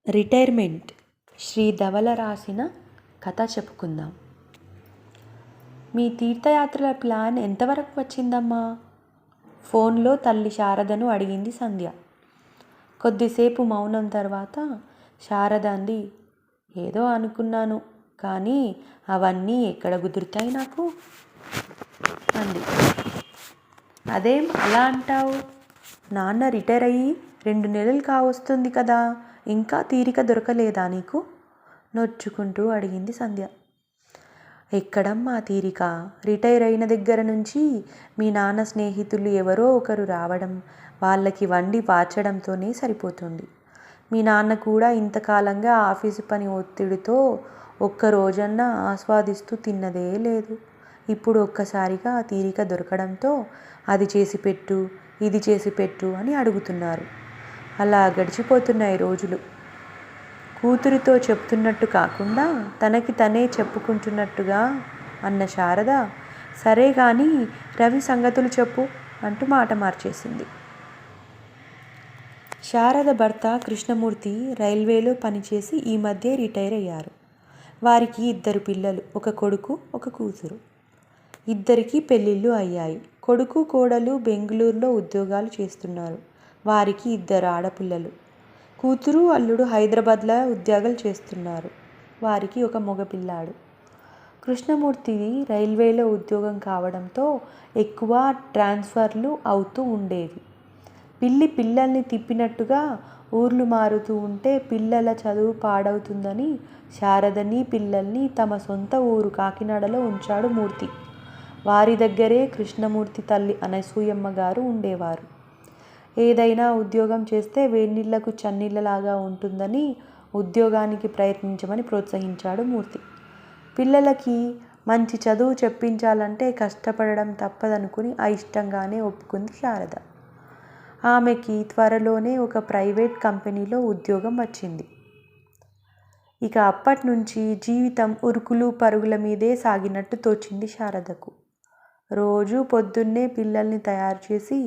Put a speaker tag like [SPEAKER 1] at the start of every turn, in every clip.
[SPEAKER 1] Retirement Shri ధవళ రాసిన కథ చెప్పుకుందాం. మీ తీర్థయాత్రల ప్లాన్ ఎంతవరకు వచ్చిందమ్మా? ఫోన్లో తల్లి శారదను అడిగింది సంధ్య. కొద్దిసేపు మౌనం తర్వాత శారద అంది, ఏదో అనుకున్నాను కానీ అవన్నీ ఎక్కడ కుదురుతాయి నాకు అంది. అదేం అలా అంటావు? నాన్న రిటైర్ అయ్యి 2 నెలలు కావస్తుంది కదా, ఇంకా తీరిక దొరకలేదా నీకు? నొచ్చుకుంటూ అడిగింది సంధ్య. ఎక్కడమ్మా తీరిక? రిటైర్ అయిన దగ్గర నుంచి మీ నాన్న స్నేహితులు ఎవరో ఒకరు రావడం, వాళ్ళకి వండి వార్చడంతోనే సరిపోతుంది. మీ నాన్న కూడా ఇంతకాలంగా ఆఫీసు పని ఒత్తిడితో ఒక్క రోజన్నా ఆస్వాదిస్తూ తిన్నదే లేదు. ఇప్పుడు ఒక్కసారిగా తీరిక దొరకడంతో అది చేసి పెట్టు, ఇది చేసి పెట్టు అని అడుగుతున్నారు. అలా గడిచిపోతున్నాయి రోజులు. కూతురితో చెప్తున్నట్టు కాకుండా తనకి తనే చెప్పుకుంటున్నట్టుగా అన్న శారద, సరే కానీ రవి సంగతులు చెప్పు అంటూ మాట మార్చేసింది. శారద భర్త కృష్ణమూర్తి రైల్వేలో పనిచేసి ఈ మధ్య రిటైర్ అయ్యారు. వారికి 2 పిల్లలు, ఒక కొడుకు ఒక కూతురు. ఇద్దరికీ పెళ్ళిళ్ళు అయ్యాయి. కొడుకు కోడలు బెంగళూరులో ఉద్యోగాలు చేస్తున్నారు. వారికి 2 ఆడపిల్లలు. కూతురు అల్లుడు హైదరాబాద్లో ఉద్యోగాలు చేస్తున్నారు. వారికి ఒక మగపిల్లాడు. కృష్ణమూర్తి రైల్వేలో ఉద్యోగం కావడంతో ఎక్కువ ట్రాన్స్ఫర్లు అవుతూ ఉండేవి. పిల్లల్ని తిప్పినట్టుగా ఊర్లు మారుతూ ఉంటే పిల్లల చదువు పాడవుతుందని శారదని పిల్లల్ని తమ సొంత ఊరు కాకినాడలో ఉంచాడు మూర్తి. వారి దగ్గరే కృష్ణమూర్తి తల్లి అనసూయమ్మ గారు ఉండేవారు. ఏదైనా ఉద్యోగం చేస్తే వేడినీళ్లకు చన్నీళ్లలాగా ఉంటుందని ఉద్యోగానికి ప్రయత్నించమని ప్రోత్సహించాడు మూర్తి. పిల్లలకి మంచి చదువు చెప్పించాలంటే కష్టపడడం తప్పదనుకుని అయిష్టంగానే ఒప్పుకుంది శారద. ఆమెకి త్వరలోనే ఒక ప్రైవేట్ కంపెనీలో ఉద్యోగం వచ్చింది. ఇక అప్పటి నుంచి జీవితం ఉరుకులు పరుగుల మీదే సాగినట్టు తోచింది శారదకు. రోజు పొద్దున్నే పిల్లల్ని తయారు చేసి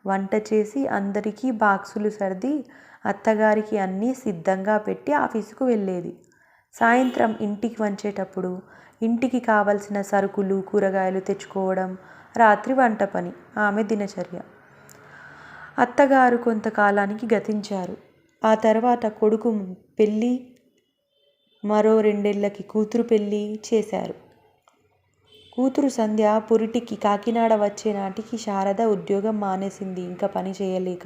[SPEAKER 1] వంట చేసి అందరికీ బాక్సులు సర్ది అత్తగారికి అన్నీ సిద్ధంగా పెట్టి ఆఫీసుకు వెళ్ళేది. సాయంత్రం ఇంటికి వచ్చేటప్పుడు ఇంటికి కావలసిన సరుకులు కూరగాయలు తెచ్చుకోవడం, రాత్రి వంట పని ఆమె దినచర్య. అత్తగారు కొంతకాలానికి గతించారు. ఆ తర్వాత కొడుకు పెళ్ళి, మరో 2 ఏళ్లకి కూతురు పెళ్ళి చేశారు. కూతురు సంధ్య పురిటికి కాకినాడ వచ్చే నాటికి శారద ఉద్యోగం మానేసింది ఇంకా పని చేయలేక.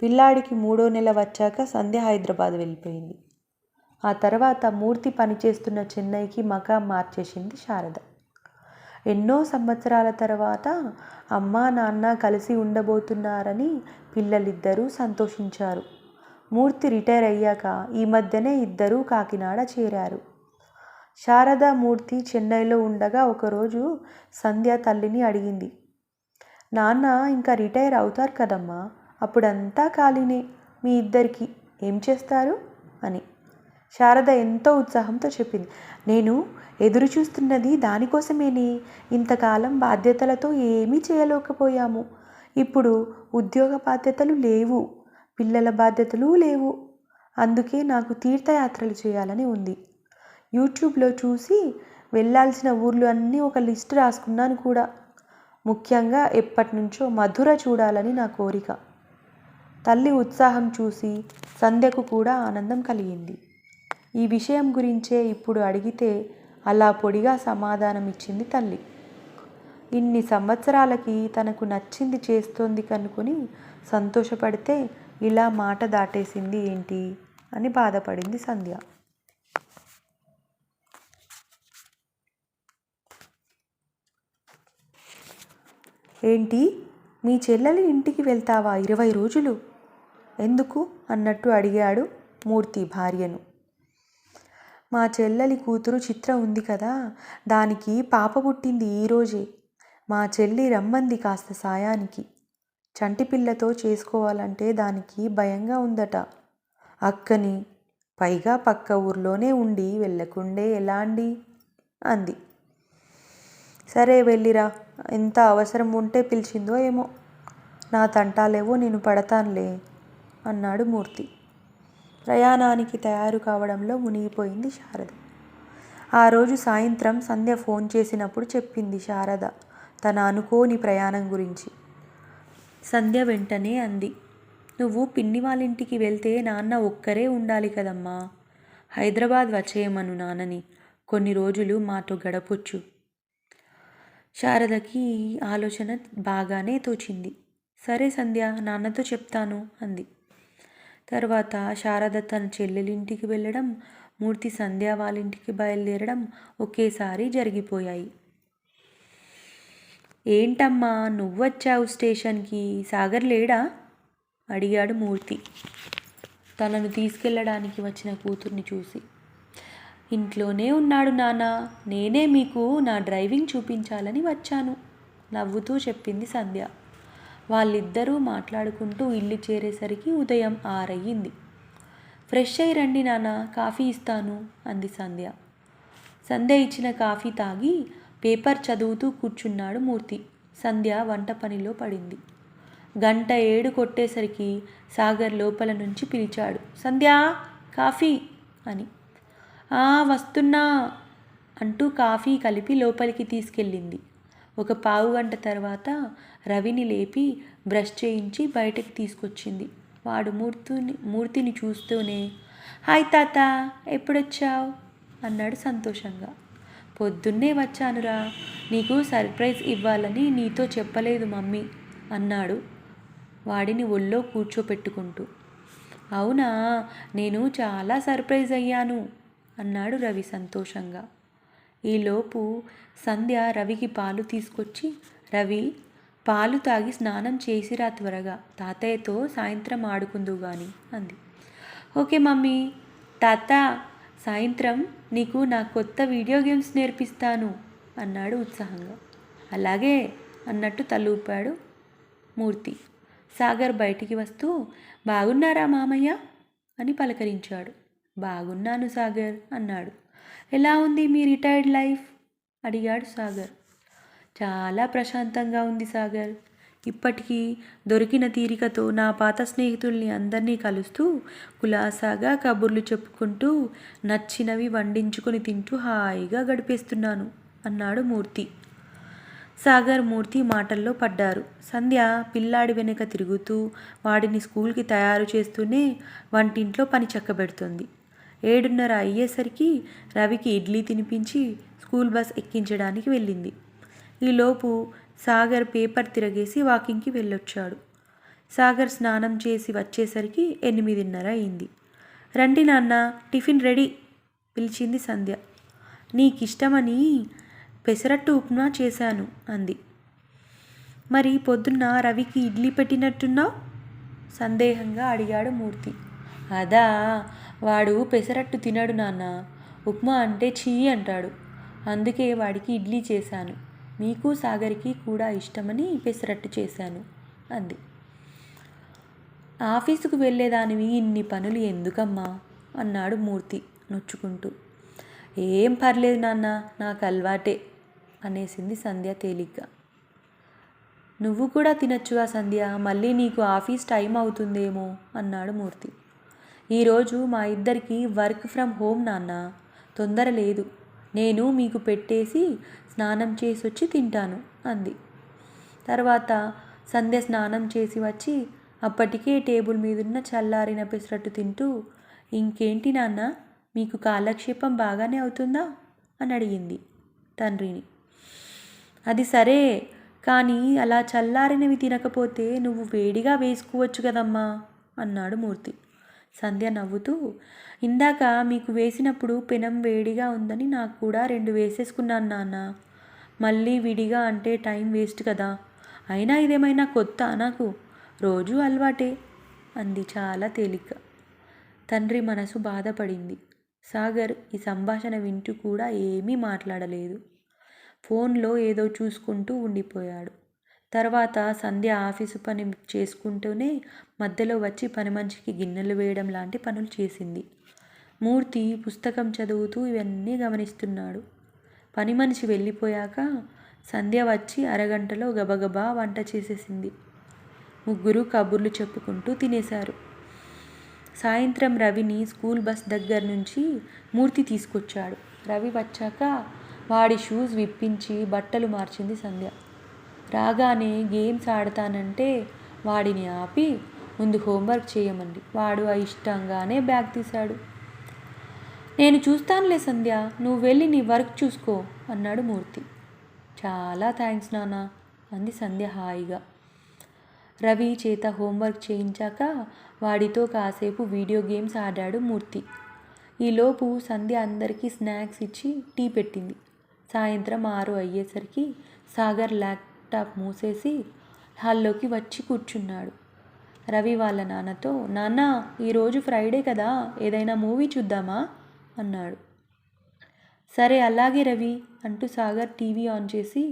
[SPEAKER 1] పిల్లాడికి 3వ నెల వచ్చాక సంధ్య హైదరాబాద్ వెళ్ళిపోయింది. ఆ తర్వాత మూర్తి పనిచేస్తున్న చెన్నైకి మకాం మార్చేసింది శారద. ఎన్నో సంవత్సరాల తర్వాత అమ్మా నాన్న కలిసి ఉండబోతున్నారని పిల్లలిద్దరూ సంతోషించారు. మూర్తి రిటైర్ అయ్యాక ఈ మధ్యనే ఇద్దరూ కాకినాడ చేరారు. శారద మూర్తి చెన్నైలో ఉండగా ఒకరోజు సంధ్య తల్లిని అడిగింది, నాన్న ఇంకా రిటైర్ అవుతారు కదమ్మా, అప్పుడంతా ఖాళీనే, మీ ఇద్దరికి ఏం చేస్తారు అని. శారద ఎంతో ఉత్సాహంతో చెప్పింది, నేను ఎదురు చూస్తున్నది దానికోసమేనే. ఇంతకాలం బాధ్యతలతో ఏమీ చేయలేకపోయాము. ఇప్పుడు ఉద్యోగ బాధ్యతలు లేవు, పిల్లల బాధ్యతలు లేవు. అందుకే నాకు తీర్థయాత్రలు చేయాలని ఉంది. యూట్యూబ్లో చూసి వెళ్ళాల్సిన ఊర్లు అన్నీ ఒక లిస్టు రాసుకున్నాను కూడా. ముఖ్యంగా ఎప్పటినుంచో మధుర చూడాలని నా కోరిక. తల్లి ఉత్సాహం చూసి సంధ్యకు కూడా ఆనందం కలిగింది. ఈ విషయం గురించే ఇప్పుడు అడిగితే అలా పొడిగా సమాధానం ఇచ్చింది తల్లి. ఇన్ని సంవత్సరాలకి తనకు నచ్చింది చేస్తోంది కనుకొని సంతోషపడితే ఇలా మాట దాటేసింది ఏంటి అని బాధపడింది సంధ్య. ఏంటి, మీ చెల్లెలి ఇంటికి వెళ్తావా 20 రోజులు? ఎందుకు అన్నట్టు అడిగాడు మూర్తి భార్యను. మా చెల్లెలి కూతురు చిత్ర ఉంది కదా, దానికి పాప పుట్టింది ఈరోజే. మా చెల్లి రమ్మంది కాస్త సాయానికి. చంటిపిల్లతో చేసుకోవాలంటే దానికి భయంగా ఉందట. అక్కని, పైగా పక్క ఊర్లోనే ఉండి వెళ్ళకుండే ఎలా అండి అంది. సరే వెళ్ళిరా, ఎంత అవసరం ఉంటే పిలిచిందో ఏమో. నా తంటాలేవో నేను పడతానులే అన్నాడు మూర్తి. ప్రయాణానికి తయారు కావడంలో మునిగిపోయింది శారద. ఆ రోజు సాయంత్రం సంధ్య ఫోన్ చేసినప్పుడు చెప్పింది శారద తన అనుకోని ప్రయాణం గురించి. సంధ్య వెంటనే అంది, నువ్వు పిన్ని వాళ్ళింటికి వెళ్తే నాన్న ఒక్కరే ఉండాలి కదమ్మా. హైదరాబాద్ వచ్చేయమను నాన్నని, కొన్ని రోజులు మాతో గడపొచ్చు. శారదకి ఈ ఆలోచన బాగానే తోచింది. సరే సంధ్య, నాన్నతో చెప్తాను అంది. తర్వాత శారద తన చెల్లెలింటికి వెళ్ళడం, మూర్తి సంధ్య వాళ్ళింటికి బయలుదేరడం ఒకేసారి జరిగిపోయాయి. ఏంటమ్మా నువ్వొచ్చావు స్టేషన్కి, సాగర్ లేడా అడిగాడు మూర్తి తనను తీసుకెళ్ళడానికి వచ్చిన కూతుర్ని చూసి. ఇంట్లోనే ఉన్నాడు నాన్న, నేనే మీకు నా డ్రైవింగ్ చూపించాలని వచ్చాను నవ్వుతూ చెప్పింది సంధ్య. వాళ్ళిద్దరూ మాట్లాడుకుంటూ ఇల్లు చేరేసరికి ఉదయం 6 అయ్యింది. ఫ్రెష్ అయి రండి నాన్న, కాఫీ ఇస్తాను అంది సంధ్య. సంధ్య ఇచ్చిన కాఫీ తాగి పేపర్ చదువుతూ కూర్చున్నాడు మూర్తి. సంధ్య వంట పనిలో పడింది. 7 కొట్టేసరికి సాగర్ లోపల నుంచి పిలిచాడు, సంధ్య కాఫీ అని. వస్తున్నా అంటూ కాఫీ కలిపి లోపలికి తీసుకెళ్ళింది. ఒక పావుగంట తర్వాత రవిని లేపి బ్రష్ చేయించి బయటకు తీసుకొచ్చింది. వాడు మూర్తిని చూస్తూనే, హాయ్ తాత, ఎప్పుడొచ్చావు అన్నాడు సంతోషంగా. పొద్దున్నే వచ్చానురా, నీకు సర్ప్రైజ్ ఇవ్వాలని నీతో చెప్పలేదు మమ్మీ అన్నాడు వాడిని ఒళ్ళో కూర్చోపెట్టుకుంటూ. అవునా, నేను చాలా సర్ప్రైజ్ అయ్యాను అన్నాడు రవి సంతోషంగా. ఈలోపు సంధ్య రవికి పాలు తీసుకొచ్చి, రవి పాలు తాగి స్నానం చేసిరా త్వరగా, తాతయ్యతో సాయంత్రం ఆడుకుందు గాని అంది. Okay mummy. తాత, సాయంత్రం నీకు నా కొత్త వీడియో గేమ్స్ నేర్పిస్తాను అన్నాడు ఉత్సాహంగా. అలాగే అన్నట్టు తలూపాడు మూర్తి. సాగర్ బయటికి వస్తూ, బాగున్నారా మామయ్య అని పలకరించాడు. బాగున్నాను సాగర్ అన్నాడు. ఎలా ఉంది మీ రిటైర్డ్ లైఫ్ అడిగాడు సాగర్. చాలా ప్రశాంతంగా ఉంది సాగర్. ఇప్పటికీ దొరికిన తీరికతో నా పాత స్నేహితుల్ని అందరినీ కలుస్తూ కులాసాగా కబుర్లు చెప్పుకుంటూ నచ్చినవి వండించుకొని తింటూ హాయిగా గడిపేస్తున్నాను అన్నాడు మూర్తి. సాగర్ మూర్తి మాటల్లో పడ్డారు. సంధ్య పిల్లాడి వెనుక తిరుగుతూ వాడిని స్కూల్కి తయారు చేస్తూనే వంటింట్లో పని చక్కబెడుతుంది. 7:30 అయ్యేసరికి రవికి ఇడ్లీ తినిపించి స్కూల్ బస్ ఎక్కించడానికి వెళ్ళింది. ఈలోపు సాగర్ పేపర్ తిరగేసి వాకింగ్కి వెళ్ళొచ్చాడు. సాగర్ స్నానం చేసి వచ్చేసరికి 8:30 అయింది. రండి నాన్న, టిఫిన్ రెడీ పిలిచింది సంధ్య. నీకిష్టమని పెసరట్టు ఉప్మా చేశాను అంది. మరి పొద్దున్న రవికి ఇడ్లీ పెట్టినట్టున్నావు సందేహంగా అడిగాడు మూర్తి. అదా, వాడు పెసరట్టు తినడు నాన్న, ఉప్మా అంటే ఛీ అంటాడు. అందుకే వాడికి ఇడ్లీ చేశాను. మీకు సాగర్కి కూడా ఇష్టమని పెసరట్టు చేశాను అంది. ఆఫీసుకు వెళ్ళేదానివి ఇన్ని పనులు ఎందుకమ్మా అన్నాడు మూర్తి నొచ్చుకుంటూ. ఏం పర్లేదు నాన్న, నాకు అలవాటే అనేసింది సంధ్య తేలిగ్గా. నువ్వు కూడా తినచ్చుగా సంధ్య, మళ్ళీ నీకు ఆఫీస్ టైం అవుతుందేమో అన్నాడు మూర్తి. ఈరోజు మా ఇద్దరికి వర్క్ ఫ్రమ్ హోమ్ నాన్న, తొందర లేదు. నేను మీకు పెట్టేసి స్నానం చేసి వచ్చి తింటాను అంది. తర్వాత సంధ్య స్నానం చేసి వచ్చి అప్పటికే టేబుల్ మీదున్న చల్లారిన పెసరట్టు తింటూ, ఇంకేంటి నాన్న, మీకు కాలక్షేపం బాగానే అవుతుందా అని అడిగింది తండ్రిని. అది సరే, కానీ అలా చల్లారినవి తినకపోతే నువ్వు వేడిగా వేసుకోవచ్చు కదమ్మా అన్నాడు మూర్తి. సంధ్య నవ్వుతూ, ఇందాక మీకు వేసినప్పుడు పెనం వేడిగా ఉందని నాకు కూడా 2 వేసేసుకున్నాను నాన్న. మళ్ళీ విడిగా అంటే టైం వేస్ట్ కదా. అయినా ఇదేమైనా కొత్త నాకు, రోజూ అలవాటే అంది చాలా తేలిగ్గా. తండ్రి మనసు బాధపడింది. సాగర్ ఈ సంభాషణ వింటూ కూడా ఏమీ మాట్లాడలేదు. ఫోన్లో ఏదో చూసుకుంటూ ఉండిపోయాడు. తర్వాత సంధ్య ఆఫీసు పని చేసుకుంటూనే మధ్యలో వచ్చి పని మనిషికి గిన్నెలు వేయడం లాంటి పనులు చేసింది. మూర్తి పుస్తకం చదువుతూ ఇవన్నీ గమనిస్తున్నాడు. పని మనిషి వెళ్ళిపోయాక సంధ్య వచ్చి అరగంటలో గబగబా వంట చేసేసింది. ముగ్గురు కబుర్లు చెప్పుకుంటూ తినేశారు. సాయంత్రం రవిని స్కూల్ బస్ దగ్గర నుంచి మూర్తి తీసుకొచ్చాడు. రవి వచ్చాక వాడి షూస్ విప్పించి బట్టలు మార్చింది సంధ్య. రాగానే గేమ్స్ ఆడతానంటే వాడిని ఆపి ముందు హోంవర్క్ చేయమంది. వాడు అయిష్టంగానే బ్యాగ్ తీశాడు. నేను చూస్తానులే సంధ్య, నువ్వు వెళ్ళి నీ వర్క్ చూసుకో అన్నాడు మూర్తి. చాలా థ్యాంక్స్ నాన్న అంది సంధ్య హాయిగా. రవి చేత హోంవర్క్ చేయించాక వాడితో కాసేపు వీడియో గేమ్స్ ఆడాడు మూర్తి. ఈలోపు సంధ్య అందరికీ స్నాక్స్ ఇచ్చి టీ పెట్టింది. సాయంత్రం 6 అయ్యేసరికి సాగర్ ల్యాప్టాప్ మూసేసి హాల్లోకి వచ్చి కూర్చున్నాడు. రవి వాళ్ళ నాన్నతో, నాన్న ఈరోజు ఫ్రైడే కదా, ఏదైనా మూవీ చూద్దామా అన్నాడు. సరే అలాగే రవి అంటూ సాగర్ టీవీ ఆన్ చేసి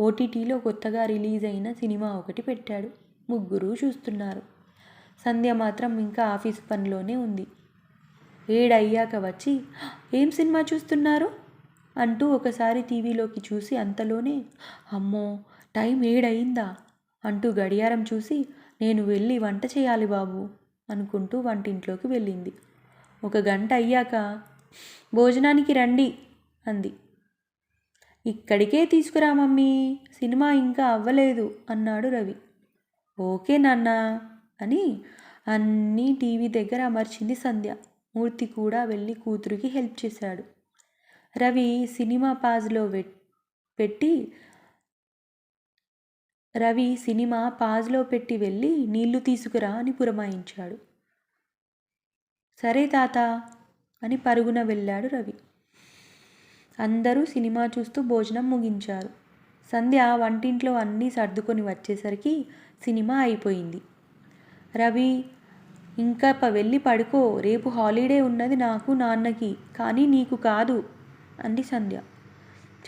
[SPEAKER 1] ఓటీటీలో కొత్తగా రిలీజ్ అయిన సినిమా ఒకటి పెట్టాడు. ముగ్గురు చూస్తున్నారు. సంధ్య మాత్రం ఇంకా ఆఫీస్ పనిలోనే ఉంది. 7 అయ్యాక వచ్చి ఏం సినిమా చూస్తున్నారు అంటూ ఒకసారి టీవీలోకి చూసి అంతలోనే అమ్మో టైం 7 అయిందా అంటూ గడియారం చూసి నేను వెళ్ళి వంట చేయాలి బాబు అనుకుంటూ వంటింట్లోకి వెళ్ళింది. 1 గంట అయ్యాక భోజనానికి రండి అంది. ఇక్కడికే తీసుకురా మమ్మీ, సినిమా ఇంకా అవ్వలేదు అన్నాడు రవి. ఓకే నాన్న అని అన్నీ టీవీ దగ్గర అమర్చింది సంధ్య. మూర్తి కూడా వెళ్ళి కూతురికి హెల్ప్ చేశాడు. రవి సినిమా పాజ్లో పెట్టి వెళ్ళి నీళ్లు తీసుకురా అని పురమాయించాడు. సరే తాత అని పరుగున వెళ్ళాడు రవి. అందరూ సినిమా చూస్తూ భోజనం ముగించారు. సంధ్య వంటింట్లో అన్నీ సర్దుకొని వచ్చేసరికి సినిమా అయిపోయింది. రవి ఇంకా వెళ్ళి పడుకో, రేపు హాలిడే ఉన్నది నాకు నాన్నకి, కానీ నీకు కాదు అంది సంధ్య.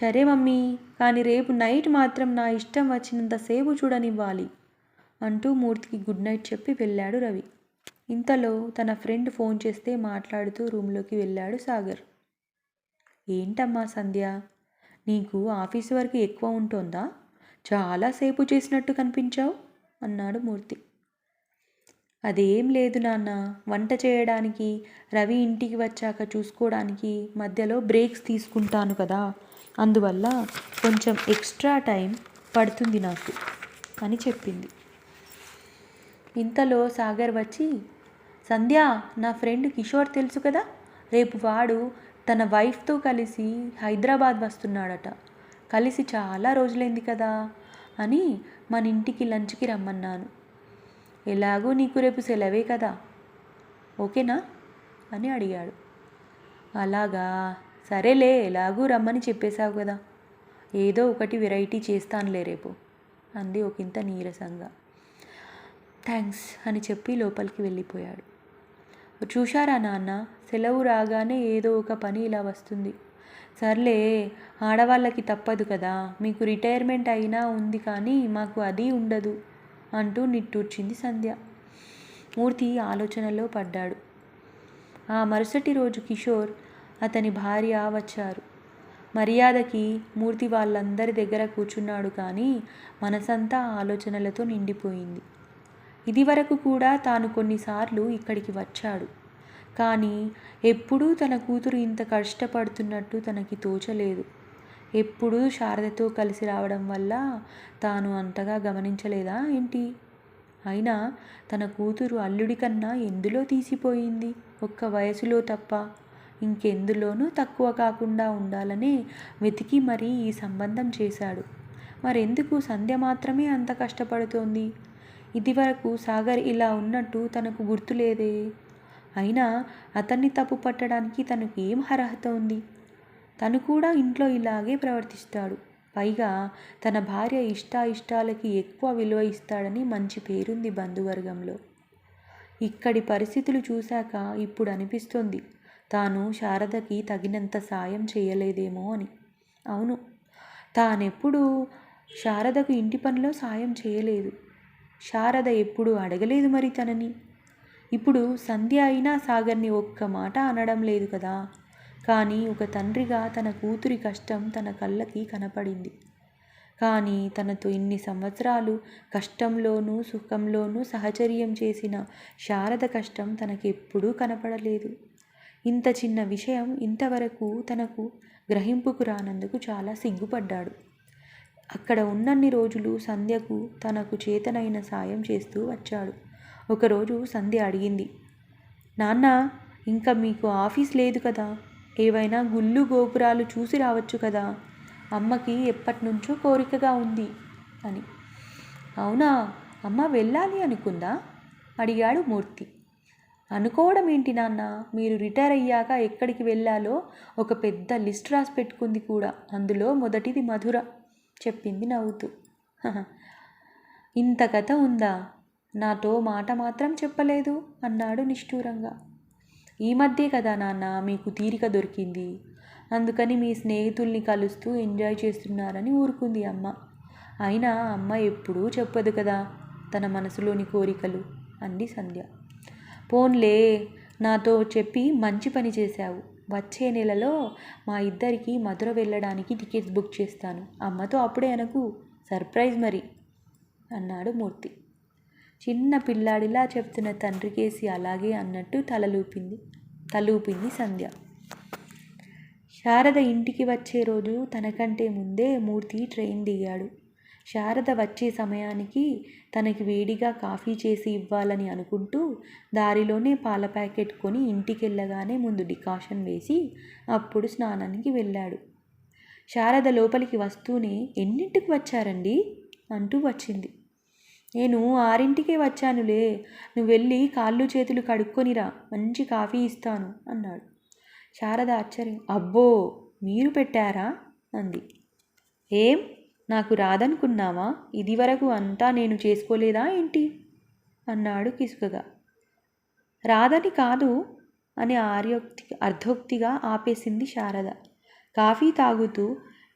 [SPEAKER 1] సరే మమ్మీ, కానీ రేపు నైట్ మాత్రం నా ఇష్టం వచ్చినంతసేపు చూడనివ్వాలి అంటూ మూర్తికి గుడ్ నైట్ చెప్పి వెళ్ళాడు రవి. ఇంతలో తన ఫ్రెండ్ ఫోన్ చేస్తే మాట్లాడుతూ రూమ్లోకి వెళ్ళాడు సాగర్. ఏంటమ్మా సంధ్య, నీకు ఆఫీస్ వర్క్ ఎక్కువ ఉంటుందా? చాలాసేపు చేసినట్టు కనిపించావు అన్నాడు మూర్తి. అదేం లేదు నాన్న, వంట చేయడానికి, రవి ఇంటికి వచ్చాక చూసుకోవడానికి మధ్యలో బ్రేక్స్ తీసుకుంటాను కదా, అందువల్ల కొంచెం ఎక్స్ట్రా టైం పడుతుంది నాకు అని చెప్పింది. ఇంతలో సాగర్ వచ్చి, సంధ్య నా ఫ్రెండ్ కిషోర్ తెలుసు కదా, రేపు వాడు తన వైఫ్తో కలిసి హైదరాబాద్ వస్తున్నాడట. కలిసి చాలా రోజులైంది కదా అని మన ఇంటికి లంచ్కి రమ్మన్నాను. ఎలాగూ నీకు రేపు సెలవే కదా, ఓకేనా అని అడిగాడు. అలాగా, సరేలే, ఎలాగూ రమ్మని చెప్పేశావు కదా, ఏదో ఒకటి వెరైటీ చేస్తానులే రేపు అంది ఒకంత నీరసంగా. థ్యాంక్స్ అని చెప్పి లోపలికి వెళ్ళిపోయాడు. చూశారా నాన్న, సెలవు రాగానే ఏదో ఒక పని ఇలా వస్తుంది. సర్లే, ఆడవాళ్ళకి తప్పదు కదా, మీకు రిటైర్మెంట్ అయినా ఉంది కానీ మాకు అది ఉండదు అంటూ నిట్టూర్చింది సంధ్య. మూర్తి ఆలోచనలో పడ్డాడు. ఆ మరుసటి రోజు కిషోర్, అతని భార్య వచ్చారు. మర్యాదకి మూర్తి వాళ్ళందరి దగ్గర కూర్చున్నాడు కానీ మనసంతా ఆలోచనలతో నిండిపోయింది. ఇదివరకు కూడా తాను కొన్నిసార్లు ఇక్కడికి వచ్చాడు, కానీ ఎప్పుడూ తన కూతురు ఇంత కష్టపడుతున్నట్టు తనకి తోచలేదు. ఎప్పుడూ శారదతో కలిసి రావడం వల్ల తాను అంతగా గమనించలేదా ఏంటి? అయినా తన కూతురు అల్లుడి కన్నా ఎందులో తీసిపోయింది? ఒక్క వయసులో తప్ప ఇంకెందులోనూ తక్కువ కాకుండా ఉండాలనే వెతికి మరీ ఈ సంబంధం చేశాడు. మరెందుకు సంధ్య మాత్రమే అంత కష్టపడుతోంది? ఇదివరకు సాగర్ ఇలా ఉన్నట్టు తనకు గుర్తులేదే. అయినా అతన్ని తప్పు పట్టడానికి తనకు ఏం అర్హత ఉంది? తను కూడా ఇంట్లో ఇలాగే ప్రవర్తిస్తాడు. పైగా తన భార్య ఇష్టాలకి ఎక్కువ విలువ ఇస్తాడని మంచి పేరుంది బంధువర్గంలో. ఇక్కడి పరిస్థితులు చూశాక ఇప్పుడు అనిపిస్తోంది తాను శారదకి తగినంత సాయం చేయలేదేమో అని. అవును, తానెప్పుడు శారదకు ఇంటి పనిలో సాయం చేయలేదు. శారద ఎప్పుడు అడగలేదు మరి తనని. ఇప్పుడు సంధ్య అయినా సాగర్ని ఒక్క మాట అనడం లేదు కదా. కానీ ఒక తండ్రిగా తన కూతురి కష్టం తన కళ్ళకి కనపడింది. కానీ తనతో ఇన్ని సంవత్సరాలు కష్టంలోనూ సుఖంలోనూ సహచర్యం చేసిన శారద కష్టం తనకెప్పుడూ కనపడలేదు. ఇంత చిన్న విషయం ఇంతవరకు తనకు గ్రహింపుకు రానందుకు చాలా సిగ్గుపడ్డాడు. అక్కడ ఉన్నన్ని రోజులు సంధ్యకు తనకు చేతనైన సాయం చేస్తూ వచ్చాడు. ఒకరోజు సంధ్య అడిగింది, నాన్న, ఇంకా మీకు ఆఫీస్ లేదు కదా, ఏవైనా గుళ్ళు గోపురాలు చూసి రావచ్చు కదా, అమ్మకి ఎప్పటినుంచో కోరికగా ఉంది అని. అవునా, అమ్మ వెళ్ళాలి అనుకుందా అడిగాడు మూర్తి. అనుకోవడం ఏంటి నాన్న, మీరు రిటైర్ అయ్యాక ఎక్కడికి వెళ్ళాలో ఒక పెద్ద లిస్ట్ రాసి పెట్టుకుంది కూడా, అందులో మొదటిది మధుర చెప్పింది నవ్వుతూ. ఇంత కథ ఉందా, నాతో మాట మాత్రం చెప్పలేదు అన్నాడు నిష్ఠూరంగా. ఈ మధ్యే కదా నాన్న మీకు తీరిక దొరికింది, అందుకని మీ స్నేహితుల్ని కలుస్తూ ఎంజాయ్ చేస్తున్నారని ఊరుకుంది అమ్మ. అయినా అమ్మ ఎప్పుడూ చెప్పదు కదా తన మనసులోని కోరికలు అంది సంధ్య. పోన్లే, నాతో చెప్పి మంచి పని చేశావు. వచ్చే నెలలో మా ఇద్దరికి మధుర వెళ్ళడానికి టికెట్స్ బుక్ చేస్తాను. అమ్మతో అప్పుడే అనకు, సర్ప్రైజ్ మరి అన్నాడు మూర్తి. చిన్న పిల్లాడిలా చెప్తున్న తండ్రికేసి అలాగే అన్నట్టు తలూపింది సంధ్య. శారద ఇంటికి వచ్చే రోజు తనకంటే ముందే మూర్తి ట్రైన్ దిగాడు. శారద వచ్చే సమయానికి తనకి వేడిగా కాఫీ చేసి ఇవ్వాలని అనుకుంటూ దారిలోనే పాల ప్యాకెట్ కొని ఇంటికెళ్ళగానే ముందు డికాషన్ వేసి అప్పుడు స్నానానికి వెళ్ళాడు. శారద లోపలికి వస్తూనే, ఎన్నింటికి వచ్చారండి అంటూ వచ్చింది. నేను 6ంటికే వచ్చానులే, నువ్వు వెళ్ళి కాళ్ళు చేతులు కడుక్కొనిరా, మంచి కాఫీ ఇస్తాను అన్నాడు. శారద ఆశ్చర్యం, అబ్బో మీరు పెట్టారా అంది. ఏం, నాకు రాదనుకున్నావా, ఇదివరకు అంతా నేను చేసుకోలేదా ఏంటి అన్నాడు కిసుకగా. రాదని కాదు అని అర్ధోక్తిగా ఆపేసింది శారద. కాఫీ తాగుతూ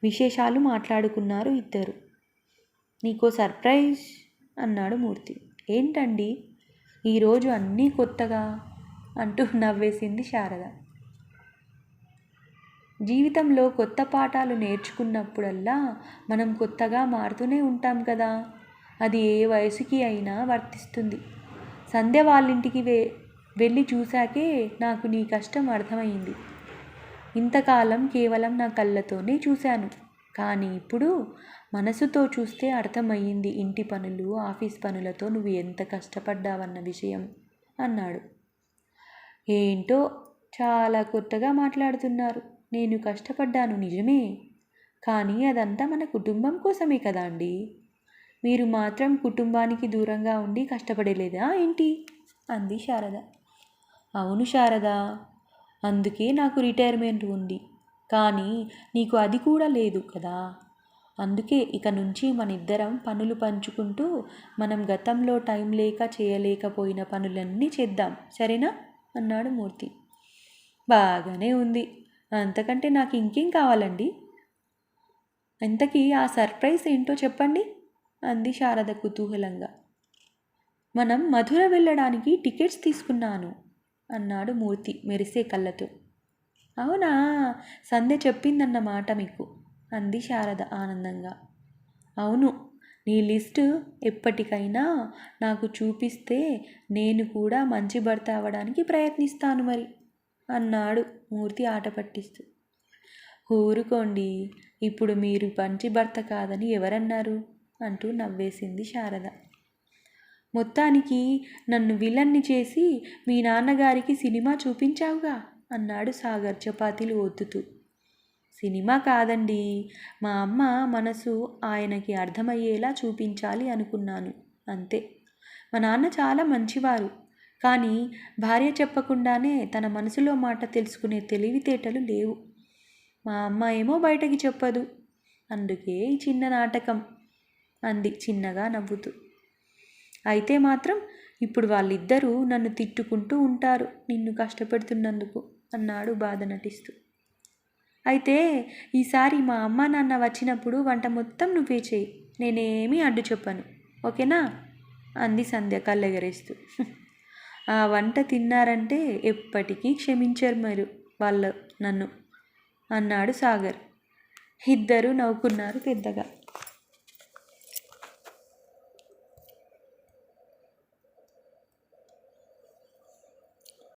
[SPEAKER 1] విశేషాలు మాట్లాడుకున్నారు ఇద్దరు. నీకో సర్ప్రైజ్ అన్నాడు మూర్తి. ఏంటండి, ఈరోజు అన్నీ కొత్తగా అంటూ నవ్వేసింది శారద. జీవితంలో కొత్త పాఠాలు నేర్చుకున్నప్పుడల్లా మనం కొత్తగా మారుతూనే ఉంటాం కదా, అది ఏ వయసుకి అయినా వర్తిస్తుంది. సంధ్య వాళ్ళింటికి వెళ్ళి చూశాకే నాకు నీ కష్టం అర్థమైంది. ఇంతకాలం కేవలం నా కళ్ళతోనే చూశాను, కానీ ఇప్పుడు మనసుతో చూస్తే అర్థమయ్యింది ఇంటి పనులు ఆఫీస్ పనులతో నువ్వు ఎంత కష్టపడ్డావన్న విషయం అన్నాడు. ఏంటో చాలా కొత్తగా మాట్లాడుతున్నారు. నేను కష్టపడ్డాను నిజమే, కానీ అదంతా మన కుటుంబం కోసమే కదా అండి. మీరు మాత్రం కుటుంబానికి దూరంగా ఉండి కష్టపడలేదా ఏంటి అంది శారద. అవును శారద, అందుకే నాకు రిటైర్మెంట్ ఉంది, కానీ నీకు అది కూడా లేదు కదా. అందుకే ఇక నుంచి మన ఇద్దరం పనులు పంచుకుంటూ మనం గతంలో టైం లేక చేయలేకపోయిన పనులన్నీ చేద్దాం, సరేనా అన్నాడు మూర్తి. బాగానే ఉంది, అంతకంటే నాకు ఇంకేం కావాలండి. ఇంతకీ ఆ సర్ప్రైజ్ ఏంటో చెప్పండి అంది శారద కుతూహలంగా. మనం మధుర వెళ్ళడానికి టికెట్స్ తీసుకున్నాను అన్నాడు మూర్తి మెరిసే కళ్ళతో. అవునా, సంధ్య చెప్పిందన్నమాట మీకు అంది శారద ఆనందంగా. అవును, నీ లిస్టు ఎప్పటికైనా నాకు చూపిస్తే నేను కూడా మంచి భర్త అవ్వడానికి ప్రయత్నిస్తాను మరి అన్నాడు మూర్తి ఆట పట్టిస్తూ. ఊరుకోండి, ఇప్పుడు మీరు మంచి భర్త కాదని ఎవరన్నారు అంటూ నవ్వేసింది శారద. మొత్తానికి నన్ను విలన్ని చేసి మీ నాన్నగారికి సినిమా చూపించావుగా అన్నాడు సాగర్ చపాతీలు ఒత్తుతూ. సినిమా కాదండి, మా అమ్మ మనసు ఆయనకి అర్థమయ్యేలా చూపించాలి అనుకున్నాను అంతే. మా నాన్న చాలా మంచివారు, కానీ భార్య చెప్పకుండానే తన మనసులో మాట తెలుసుకునే తెలివితేటలు లేవు. మా అమ్మ ఏమో బయటకి చెప్పదు, అందుకే ఈ చిన్న నాటకం అంది చిన్నగా నవ్వుతూ. అయితే మాత్రం ఇప్పుడు వాళ్ళిద్దరూ నన్ను తిట్టుకుంటూ ఉంటారు నిన్ను కష్టపెడుతున్నందుకు అన్నాడు బాధ నటిస్తూ. అయితే ఈసారి మా అమ్మ నాన్న వచ్చినప్పుడు వంట మొత్తం నువ్వే చేయి, నేనేమీ అడ్డు చెప్పను, ఓకేనా అంది సంధ్య కళ్ళెగరేస్తూ. ఆ వంట తిన్నారంటే ఎప్పటికీ క్షమించరు మీరు వాళ్ళు నన్ను అన్నాడు సాగర్. ఇద్దరూ నవ్వుకున్నారు పెద్దగా.